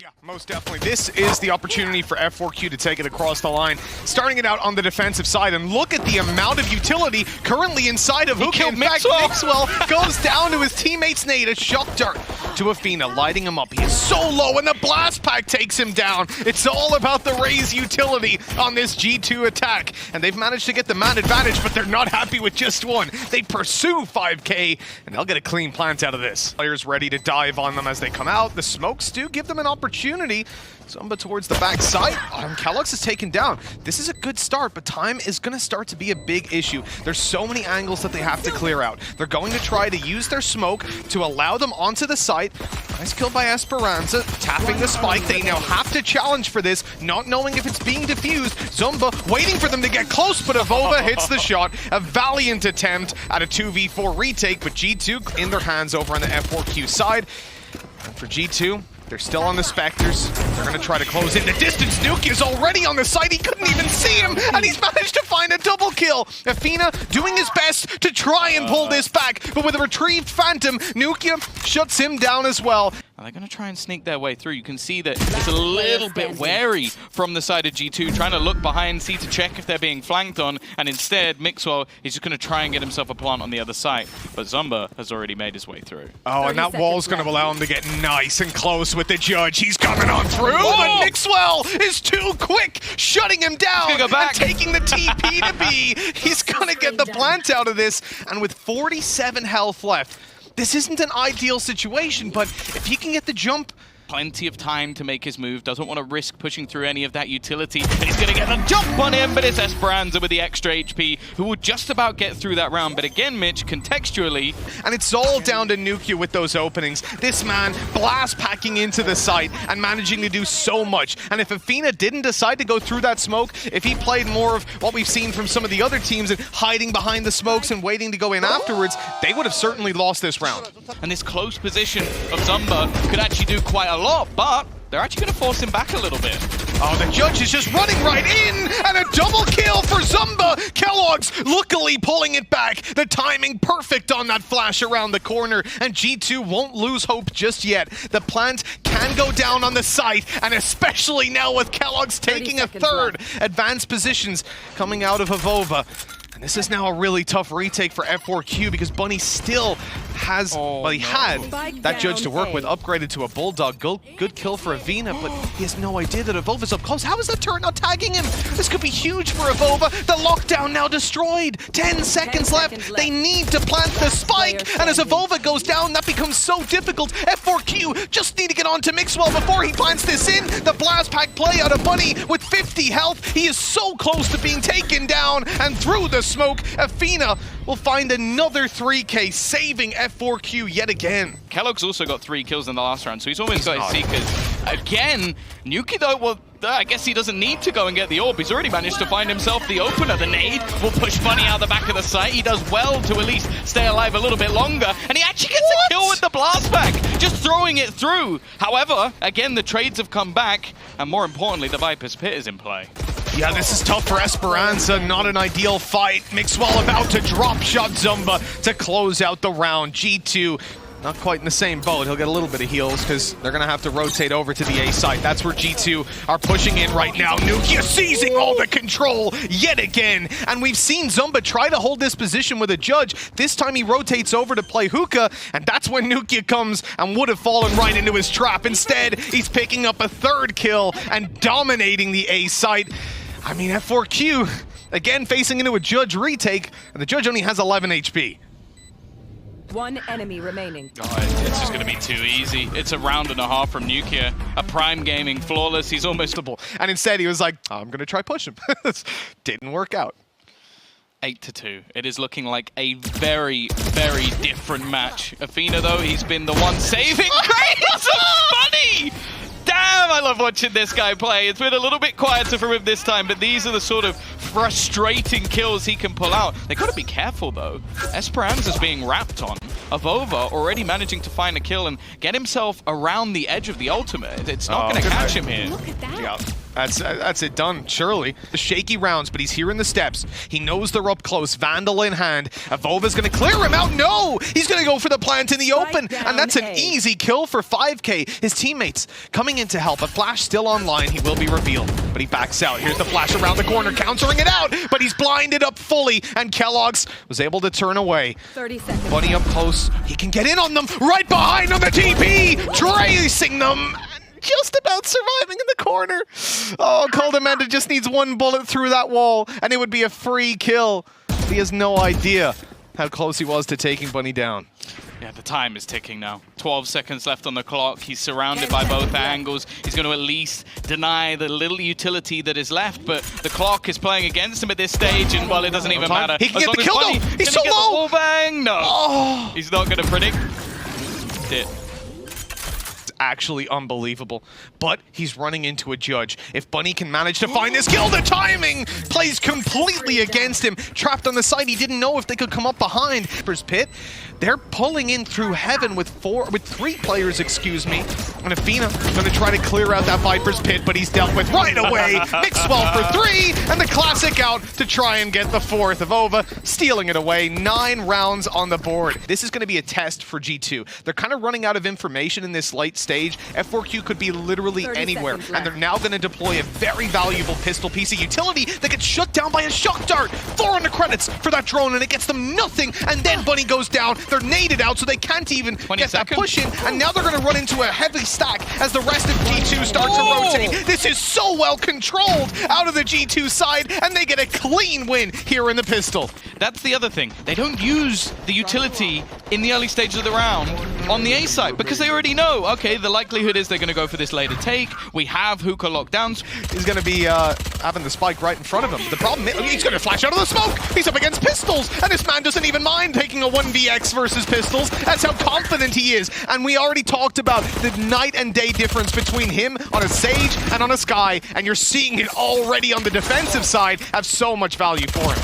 Yeah, most definitely. This is the opportunity for F4Q to take it across the line, starting it out on the defensive side. And look at the amount of utility currently inside of Hookah. In fact, Mixwell goes down to his teammate's nade, a shock dart to Afina, lighting him up. He is so low, and the blast pack takes him down. It's all about the Raze utility on this G2 attack. And they've managed to get the man advantage, but they're not happy with just one. They pursue 5K, and they'll get a clean plant out of this. Players ready to dive on them as they come out. The smokes do give them an opportunity. Zomba towards the back side. Kellogg's is taken down. This is a good start, but time is going to start to be a big issue. There's so many angles that they have to clear out. They're going to try to use their smoke to allow them onto the site. Nice kill by Esperanza, tapping the spike. They now have to challenge for this, not knowing if it's being defused. Zomba waiting for them to get close, but Avova hits the shot. A valiant attempt at a 2v4 retake, but G2 in their hands over on the F4Q side. And for G2, they're still on the Spectres. They're going to try to close in the distance. Nuke is already on the site. He couldn't even see him, and he's managed to find a double kill. Afina doing his best to try and pull this back, but with a retrieved Phantom, Nukia shuts him down as well. And they're going to try and sneak their way through. You can see that it's a little bit wary from the side of G2, trying to look behind, see to check if they're being flanked on, and instead, Mixwell is just going to try and get himself a plant on the other side. But Zomba has already made his way through. Oh, and that wall's going to allow him to get nice and close with the Judge. He's coming on through, but Mixwell is too quick, shutting him down go back. and taking the TP to B. He's going to get the plant out of this, and with 47 health left, this isn't an ideal situation, but if he can get the jump, plenty of time to make his move, doesn't want to risk pushing through any of that utility, and he's going to get the jump on him, but it's Esperanza with the extra HP, who will just about get through that round. But again, Mitch, contextually... And it's all down to Nukia with those openings. This man blast packing into the site and managing to do so much. And if Afina didn't decide to go through that smoke, if he played more of what we've seen from some of the other teams and hiding behind the smokes and waiting to go in afterwards, they would have certainly lost this round. And this close position of Zomba could actually do quite a lot, but they're actually going to force him back a little bit. Oh, the Judge is just running right in, and a double kill for Zomba. Kellogg's luckily pulling it back. The timing perfect on that flash around the corner, and G2 won't lose hope just yet. The plant can go down on the site, and especially now with Kellogg's taking a third. Advanced positions coming out of Avova. And this is now a really tough retake for F4Q because Bunny still has, had that Judge to work with, upgraded to a Bulldog. Good kill for Avina, but he has no idea that Avova's up close. How is that turret not tagging him? This could be huge for Avova. The lockdown now destroyed. 10 seconds left. They need to plant the spike. And as Avova goes down, that becomes so difficult. F4Q just need to get on to Mixwell before he plants this in. The blast pack play out of Bunny with 50 health. He is so close to being taken down, and through the smoke, Afina will find another 3K, saving F4Q yet again. Kellogg's also got 3 kills in the last round, so he's almost got his Seekers. Again, Nuki though, well, I guess he doesn't need to go and get the orb. He's already managed to find himself the opener. The nade will push Bunny out the back of the site. He does well to at least stay alive a little bit longer, and he actually gets a kill with the blast pack, just throwing it through. However, again, the trades have come back, and more importantly, the Viper's Pit is in play. Yeah, this is tough for Esperanza. Not an ideal fight. Mixwell about to drop shot Zomba to close out the round. G2 not quite in the same boat. He'll get a little bit of heals because they're going to have to rotate over to the A site. That's where G2 are pushing in right now. Nukia seizing all the control yet again. And we've seen Zomba try to hold this position with a Judge. This time he rotates over to play Hookah, and that's when Nukia comes and would have fallen right into his trap. Instead, he's picking up a third kill and dominating the A site. I mean, F4Q, again, facing into a Judge retake, and the Judge only has 11 HP. One enemy remaining. Oh, it's just going to be too easy. It's a round and a half from Nukia. A Prime Gaming flawless. He's almost... And instead, he was like, oh, I'm going to try push him. Didn't work out. 8-2. It is looking like a very, very different match. Afina, though, he's been the one saving grace of Bunny! Damn, I love watching this guy play. It's been a little bit quieter for him this time, but these are the sort of frustrating kills he can pull out. They gotta be careful though. Esperanza's being wrapped on. Avova already managing to find a kill and get himself around the edge of the ultimate. It's not gonna catch him here. Look at that. Yeah. That's it done, surely. Shaky rounds, but he's here in the steps. He knows they're up close, Vandal in hand. Avova's gonna clear him out. No! He's gonna go for the plant in the open, and that's an easy kill for 5K. His teammates coming in to help. A flash still online, he will be revealed, but he backs out. Here's the flash around the corner, countering it out, but he's blinded up fully, and Kellogg's was able to turn away. 30 seconds. Bunny up close, he can get in on them, right behind on the TP, tracing them. Just about surviving in the corner. Oh, Cold Amanda just needs one bullet through that wall, and it would be a free kill. He has no idea how close he was to taking Bunny down. Yeah, the time is ticking now. 12 seconds left on the clock. He's surrounded by both angles. He's going to at least deny the little utility that is left, but the clock is playing against him at this stage, and well, it doesn't even matter. He can get the kill though. He's so low. Bang. No. Oh. He's not going to predict it. Actually unbelievable, but he's running into a judge. If Bunny can manage to find this kill, the timing plays completely against him. Trapped on the side, he didn't know if they could come up behind. Viper's Pit, they're pulling in through heaven with three players, excuse me. And Afina gonna try to clear out that Viper's Pit, but he's dealt with right away. Mixwell for 3, and the classic out to try and get the 4th. Avova stealing it away. 9 rounds on the board. This is gonna be a test for G2. They're kind of running out of information in this late stage. F4Q could be literally anywhere, and they're now going to deploy a very valuable pistol piece of utility that gets shut down by a shock dart. 4 on the credits for that drone, and it gets them nothing, and then Bunny goes down. They're naded out, so they can't even get that push in, and now they're going to run into a heavy stack as the rest of G2 start to rotate. This is so well controlled out of the G2 side, and they get a clean win here in the pistol. That's the other thing. They don't use the utility in the early stages of the round on the A side because they already know, okay, the likelihood is they're going to go for this later take. We have hookah lockdowns. He's going to be having the spike right in front of him. The problem is he's going to flash out of the smoke. He's up against pistols, and this man doesn't even mind taking a 1vx versus pistols. That's how confident he is. And we already talked about the night and day difference between him on a Sage and on a Skye, and you're seeing it already on the defensive side have so much value for him.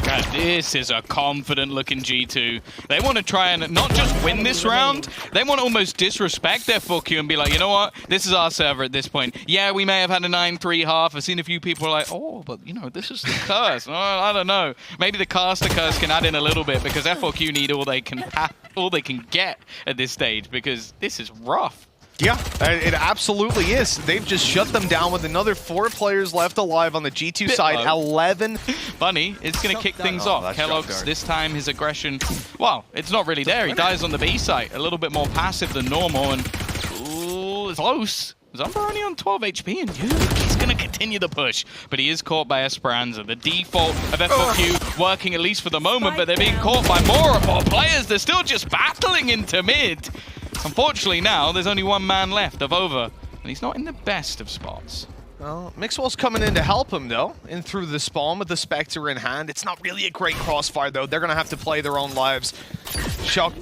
God, this is a confident-looking G2. They want to try and not just win this round, they want to almost disrespect their F4Q and be like, you know what, this is our server at this point. Yeah, we may have had a 9-3 half. I've seen a few people like, oh, but, you know, this is the curse. Oh, I don't know. Maybe the caster curse can add in a little bit because F4Q need all they can get at this stage because this is rough. Yeah, it absolutely is. They've just shut them down with another 4 players left alive on the G2 side. 11. Bunny is going to kick things off. Kellogg's, this time his aggression, well, it's not really there. He dies on the B site. A little bit more passive than normal, and ooh, it's close. Zomber only on 12 HP, and he's going to continue the push. But he is caught by Esperanza. The default of F4Q working at least for the moment, but they're being caught by more and more players. They're still just battling into mid. Unfortunately now, there's only one man left, Avova, and he's not in the best of spots. Well, Mixwell's coming in to help him, though, in through the spawn with the Spectre in hand. It's not really a great crossfire, though. They're going to have to play their own lives. Not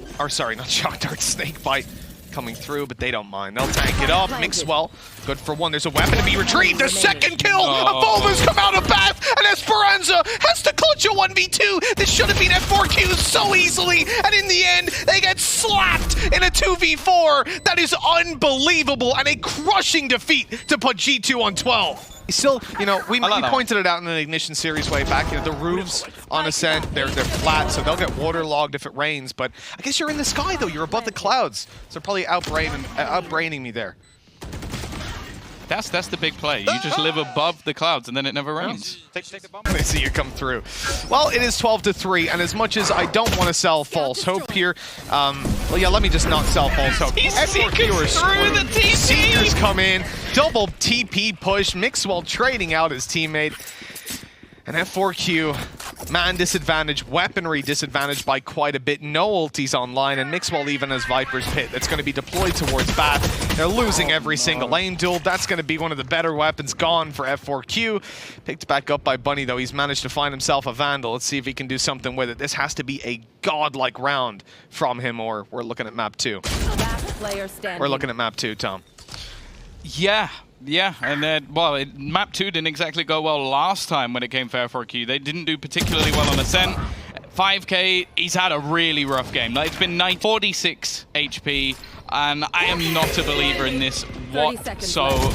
Shock Dart, Snake Bite coming through, but they don't mind. They'll tank it up. Mixwell, good for 1. There's a weapon to be retrieved. The second kill! Avova's come out of Bath, and Esperanza has to clutch a 1v2. This should have been F4Q so easily, and in the end, they get slapped in a 2v4. That is unbelievable, and a crushing defeat to put G2 on 12. Still, you know, we pointed it out in the Ignition series way back. You know, the roofs on Ascent, they're flat, so they'll get waterlogged if it rains. But I guess you're in the sky, though. You're above the clouds. So probably outbraining me there. That's the big play. You just live above the clouds and then it never rains. I see you come through. Well, it is 12-3, and as much as I don't want to sell false hope here, well, yeah, let me just not sell false hope. Seekers come in, double TP push, Mixwell trading out his teammate. And F4Q, man disadvantage, weaponry disadvantage by quite a bit. No ultis online, and Mixwell even has Viper's Pit that's going to be deployed towards Bath. They're losing every single lane duel. That's going to be one of the better weapons gone for F4Q. Picked back up by Bunny, though. He's managed to find himself a Vandal. Let's see if he can do something with it. This has to be a godlike round from him, or we're looking at map 2. Last player standing. We're looking at map 2, Tom. Yeah, Yeah, and then, well, map 2 didn't exactly go well last time when it came for F4Q. They didn't do particularly well on Ascent. 5K, he's had a really rough game. Like, it's been 46 HP, and I am not a believer in this whatsoever.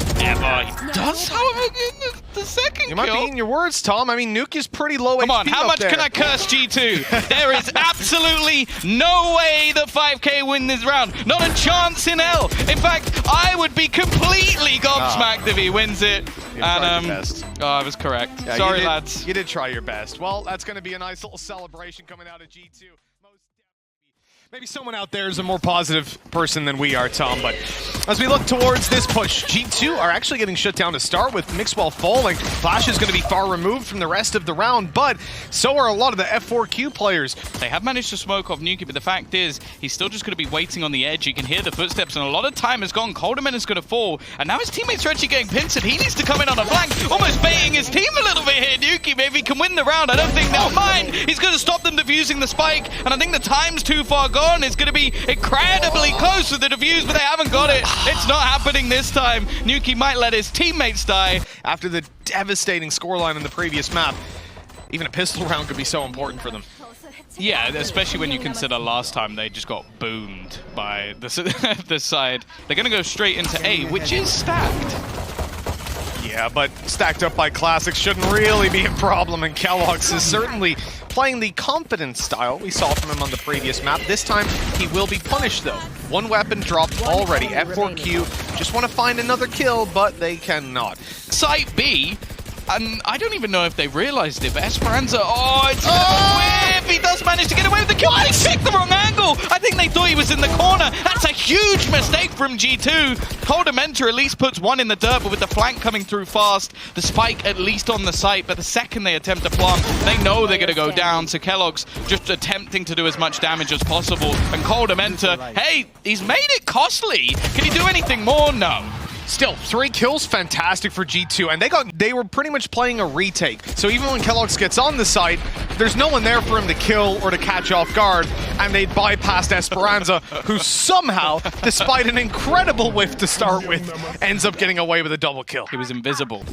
He does, however, in the second kill. You might be eating your words, Tom. I mean, Nuke is pretty low HP. Come on, how much can I curse G2? There is absolutely no way that 5K win this round. Not a chance in hell. In fact, I would be completely gobsmacked if he wins it. And oh, I was correct. Yeah, sorry, lads. You did try your best. Well, that's going to be a nice little celebration coming out of G2. Maybe someone out there is a more positive person than we are, Tom, but as we look towards this push, G2 are actually getting shut down to start with. Mixwell falling. Flash is going to be far removed from the rest of the round, but so are a lot of the F4Q players. They have managed to smoke off Nuki, but the fact is, he's still just going to be waiting on the edge. You can hear the footsteps, and a lot of time has gone. kyedae is going to fall, and now his teammates are actually getting pinched, and he needs to come in on a flank, almost baiting his team a little bit here. Nuki maybe can win the round. I don't think they'll mind. He's going to stop them defusing the spike, and I think the time's too far gone. It's going to be incredibly close with the defuse, but they haven't got it. It's not happening this time. Nuki might let his teammates die. After the devastating scoreline in the previous map, even a pistol round could be so important for them. Yeah, especially when you consider last time they just got boomed by the side. They're going to go straight into A, which is stacked. Yeah, but stacked up by Classic shouldn't really be a problem, and Kellogg's is certainly playing the confident style we saw from him on the previous map. This time, he will be punished, though. One weapon dropped already. F4Q just want to find another kill, but they cannot. Site B, and I don't even know if they realized it, but Esperanza, oh, it's a whip! He does manage to get away with the kill. He picked the wrong angle! I think they thought he was in the corner. That's a huge mistake from G2. kyedae at least puts one in the dirt, but with the flank coming through fast, the spike at least on the site, but the second they attempt to plumb, they know they're going to go down, so Kellogg's just attempting to do as much damage as possible, and kyedae, hey, he's made it costly. Can he do anything more? No. Still, 3 kills, fantastic for G2, and they were pretty much playing a retake. So even when Kellogg's gets on the site, there's no one there for him to kill or to catch off guard, and they bypassed Esperanza, who somehow, despite an incredible whiff to start with, ends up getting away with a double kill. He was invisible.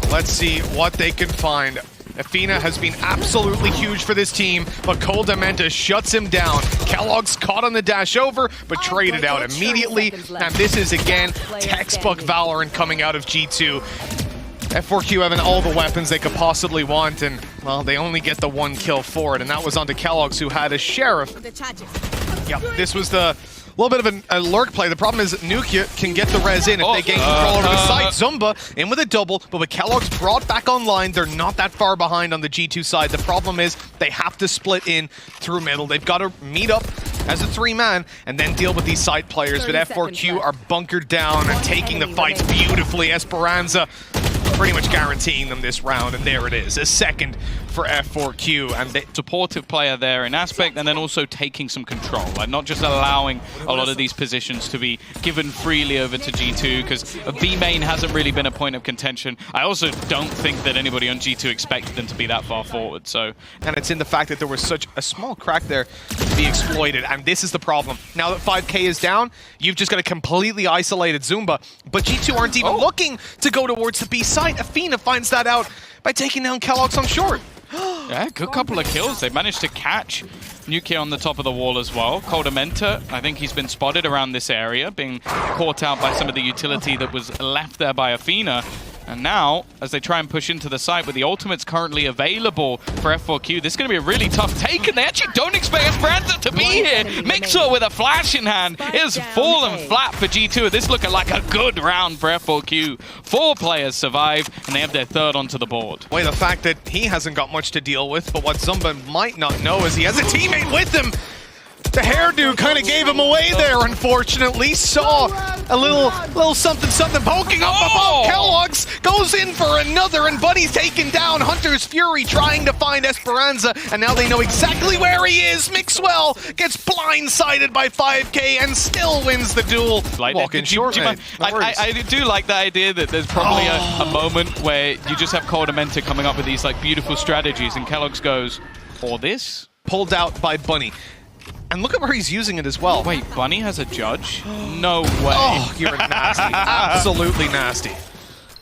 Let's see what they can find. Athena has been absolutely huge for this team, but kyedae shuts him down. Kellogg's caught on the dash over, but traded out immediately. And this is, again, textbook Valorant coming out of G2. F4Q having all the weapons they could possibly want, and, well, they only get the 1 kill for it, and that was onto Kellogg's, who had a Sheriff. Yep, this was the little bit of a lurk play. The problem is Nuke can get the res in if they gain control over the site. Zumba in with a double, but with Kellogg's brought back online, they're not that far behind on the G2 side. The problem is they have to split in through middle. They've got to meet up as a 3-man and then deal with these side players. But F4Q are bunkered down and taking the fights beautifully. Esperanza pretty much guaranteeing them this round, and there it is, a second for F4Q. And they supportive player there in aspect, and then also taking some control, like not just allowing a lot of these positions to be given freely over to G2, because B main hasn't really been a point of contention. I also don't think that anybody on G2 expected them to be that far forward, so. And it's in the fact that there was such a small crack there to be exploited, and this is the problem. Now that 5K is down, you've just got a completely isolated Zumba, but G2 aren't even looking to go towards the B side. Athena finds that out by taking down Kellogg's on short. Yeah, good couple of kills. They managed to catch Nuki on the top of the wall as well. kyedae, I think he's been spotted around this area, being caught out by some of the utility that was left there by Athena. And now, as they try and push into the site with the ultimates currently available for F4Q, this is going to be a really tough take, and they actually don't expect Esperanza to be here. Mixer with a flash in hand. It has fallen flat for G2. This looking like a good round for F4Q. 4 players survive, and they have their 3rd onto the board. Well, the fact that he hasn't got much to deal with, but what Zumba might not know is he has a teammate with him. The hairdo kind of gave him away there, unfortunately. Saw a little something poking up above. Kellogg's goes in for another, and Buddy's taken down. Hunter's Fury trying to find Esperanza, and now they know exactly where he is. Mixwell gets blindsided by 5K and still wins the duel. Walking short, man. I do like the idea that there's probably a moment where you just have kyedae coming up with these like beautiful strategies, and Kellogg's goes, or this? Pulled out by Bunny. And look at where he's using it as well. Wait, Bunny has a judge? No way. Oh, you're nasty. Absolutely nasty.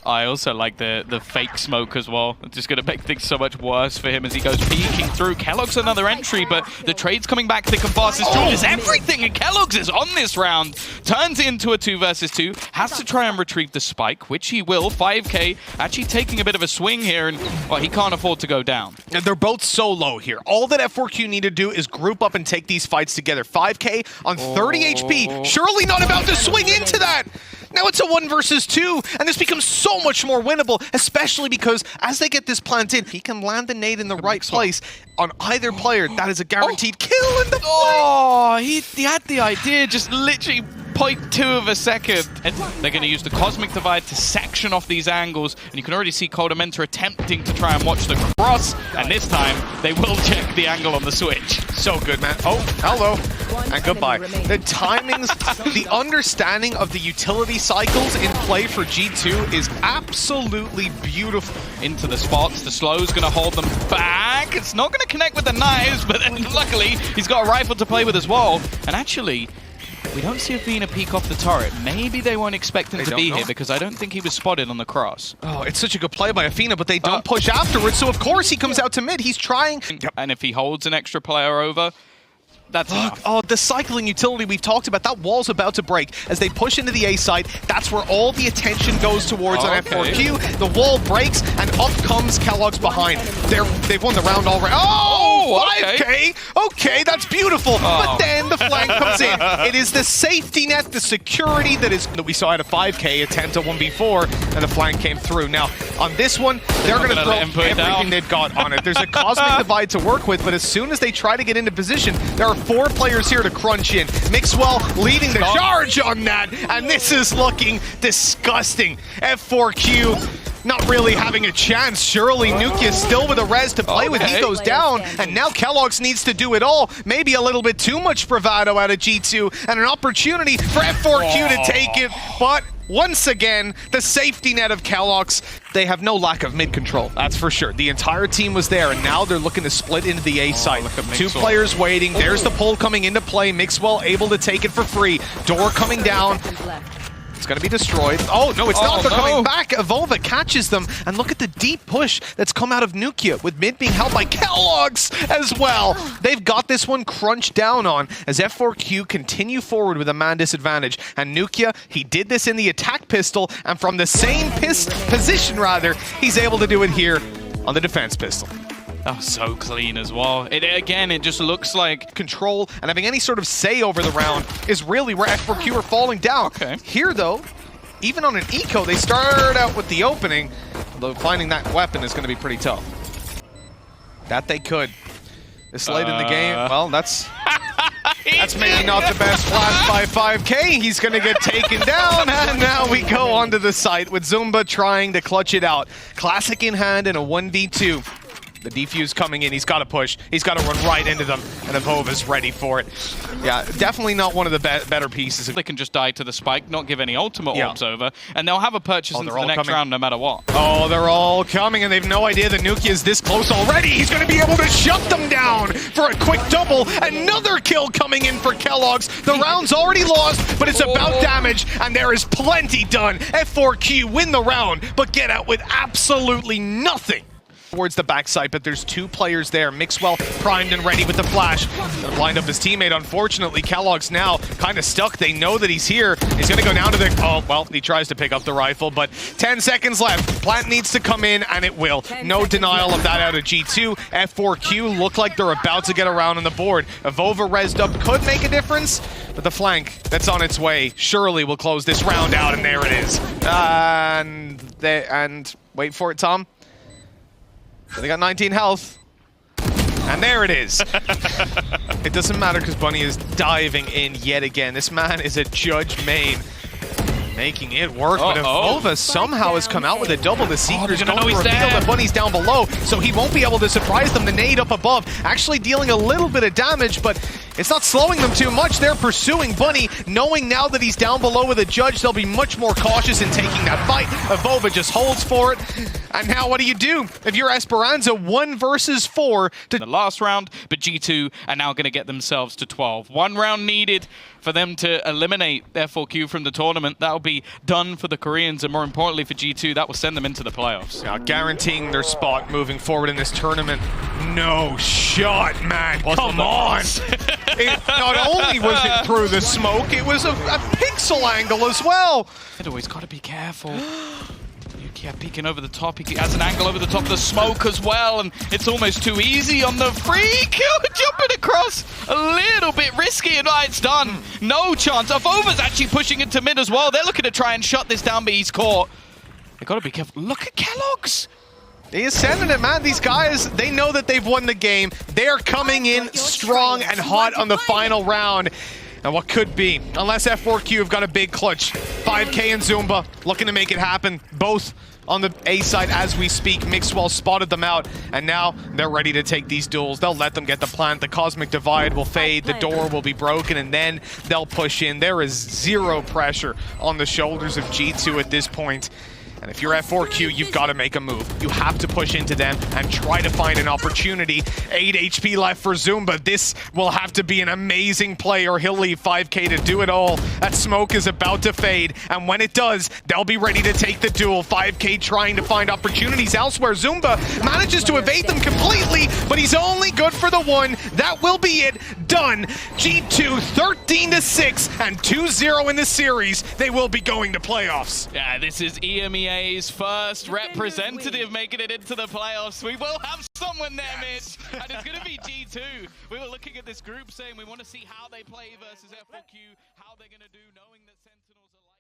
I also like the fake smoke as well. It's just going to make things so much worse for him as he goes peeking through. Kellogg's another entry, but the trade's coming back thick and fast. This Shroud is everything, and Kellogg's is on this round. Turns into a 2 versus 2. Has to try and retrieve the spike, which he will. 5K actually taking a bit of a swing here, and well, he can't afford to go down. And they're both so low here. All that F4Q need to do is group up and take these fights together. 5K on 30 HP. Surely not about to swing into that. Now it's a 1 versus 2, and this becomes so much more winnable, especially because as they get this plant in, he can land the nade in the right place on either player. That is a guaranteed kill in the Oh, he had the idea, just literally 0.2 of a second. And they're going to use the Cosmic Divide to section off these angles, and you can already see kyedae attempting to try and watch the cross, and this time they will check the angle on the switch. So good, man. Oh, hello. And goodbye. The timings, the understanding of the utility cycles in play for G2 is absolutely beautiful. Into the spots, the slow's going to hold them back. It's not going to connect with the knives, but then luckily he's got a rifle to play with as well. And actually, we don't see Athena peek off the turret. Maybe they won't expect him to be here because I don't think he was spotted on the cross. Oh, it's such a good play by Athena, but they don't push afterwards, so of course he comes out to mid. He's trying. And if he holds an extra player over, that's enough. Oh, the cycling utility we've talked about, that wall's about to break. As they push into the A side, that's where all the attention goes towards on F4Q. The wall breaks, and up comes Kellogg's behind. They've won the round already. Oh, 5K! Okay, that's beautiful. But then the flank comes in. It is the safety net, the security that we saw at a 5K attempt at 1v4, and the flank came through. Now, on this one, they're going to throw everything they've got on it. There's a Cosmic Divide to work with, but as soon as they try to get into position, there are 4 players here to crunch in. Mixwell leading the charge on that, and this is looking disgusting. F4Q not really having a chance. Surely Nukia still with a res to play with. He goes down, and now Kellogg's needs to do it all. Maybe a little bit too much bravado out of G2, and an opportunity for F4Q to take it, but once again, the safety net of Kellogg's, they have no lack of mid control, that's for sure. The entire team was there, and now they're looking to split into the A side. 2 players waiting. There's the pull coming into play. Mixwell able to take it for free. Door coming down. It's going to be destroyed. Oh, no, it's not. They're coming back. Avova catches them. And look at the deep push that's come out of Nukia, with mid being held by Kellogg's as well. They've got this one crunched down on as F4Q continue forward with a man disadvantage. And Nukia, he did this in the attack pistol, and from the same position, he's able to do it here on the defense pistol. Oh, so clean as well. Again, it just looks like control and having any sort of say over the round is really where F4Q are falling down. Here, though, even on an eco, they start out with the opening, although finding that weapon is going to be pretty tough. That they could. This late in the game, well, that's maybe not the best flash by 5K. He's going to get taken down, and now we go onto the site with Zumba trying to clutch it out. Classic in hand in a 1v2. The defuse coming in, he's got to push. He's got to run right into them, and Avova's ready for it. Yeah, definitely not one of the better pieces. They can just die to the spike, not give any ultimate orbs over, and they'll have a purchase into the next round no matter what. Oh, they're all coming, and they've no idea that Nukia is this close already. He's going to be able to shut them down for a quick double. Another kill coming in for Kellogg's. The round's already lost, but it's about damage, and there is plenty done. F4Q win the round, but get out with absolutely nothing. Towards the backside, but there's 2 players there. Mixwell primed and ready with the flash. Gonna blind up his teammate. Unfortunately, Kellogg's now kind of stuck. They know that he's here. He's gonna go down to the... Oh, well, he tries to pick up the rifle, but 10 seconds left. Plant needs to come in, and it will. No denial of that out of G2. F4Q look like they're about to get around on the board. Avova rezzed up could make a difference, but the flank that's on its way surely will close this round out, and there it is. And wait for it, Tom. They got 19 health. And there it is. It doesn't matter because Bunny is diving in yet again. This man is a judge main. Making it work, but Avova somehow has come out with a double. The Seeker's going to reveal that Bunny's down below, so he won't be able to surprise them. The nade up above, actually dealing a little bit of damage, but It's not slowing them too much. They're pursuing Bunny, knowing now that he's down below with a judge, they'll be much more cautious in taking that fight. Avova just holds for it. And now what do you do? If you're Esperanza, 1 versus 4 to the last round, but G2 are now going to get themselves to 12. 1 round needed for them to eliminate F4Q from the tournament. That'll be done for the Koreans, and more importantly for G2, that will send them into the playoffs. Now guaranteeing their spot moving forward in this tournament. No shot, man. Come on. Not only was it through the smoke, it was a pixel angle as well. He's got to be careful. Yeah, peeking over the top. He has an angle over the top of the smoke as well, and it's almost too easy on the free kill. Jumping across a little bit risky, and it's done. No chance. Avova's actually pushing into mid as well. They're looking to try and shut this down, but he's caught. They got to be careful. Look at Kellogg's. He is sending it, man. These guys, they know that they've won the game. They're coming in strong and hot on the final round. And what could be, unless F4Q have got a big clutch. 5K and Zumba looking to make it happen. Both on the A side as we speak. Mixwell spotted them out, and now they're ready to take these duels. They'll let them get the plant. The Cosmic Divide will fade. The door will be broken, and then they'll push in. There is zero pressure on the shoulders of G2 at this point. And if you're F4Q, you've got to make a move. You have to push into them and try to find an opportunity. 8 HP left for Zumba. This will have to be an amazing play, or he'll leave 5K to do it all. That smoke is about to fade, and when it does, they'll be ready to take the duel. 5K trying to find opportunities elsewhere. Zumba manages to evade them completely, but he's only good for the 1. That will be it. Done. G2 13-6 and 2-0 in the series. They will be going to playoffs. Yeah, this is EMEA's first representative making it into the playoffs. We will have someone there, Mitch, and it's going to be G2. We were looking at this group saying we want to see how they play versus F4Q, how they're going to do, knowing that Sentinels are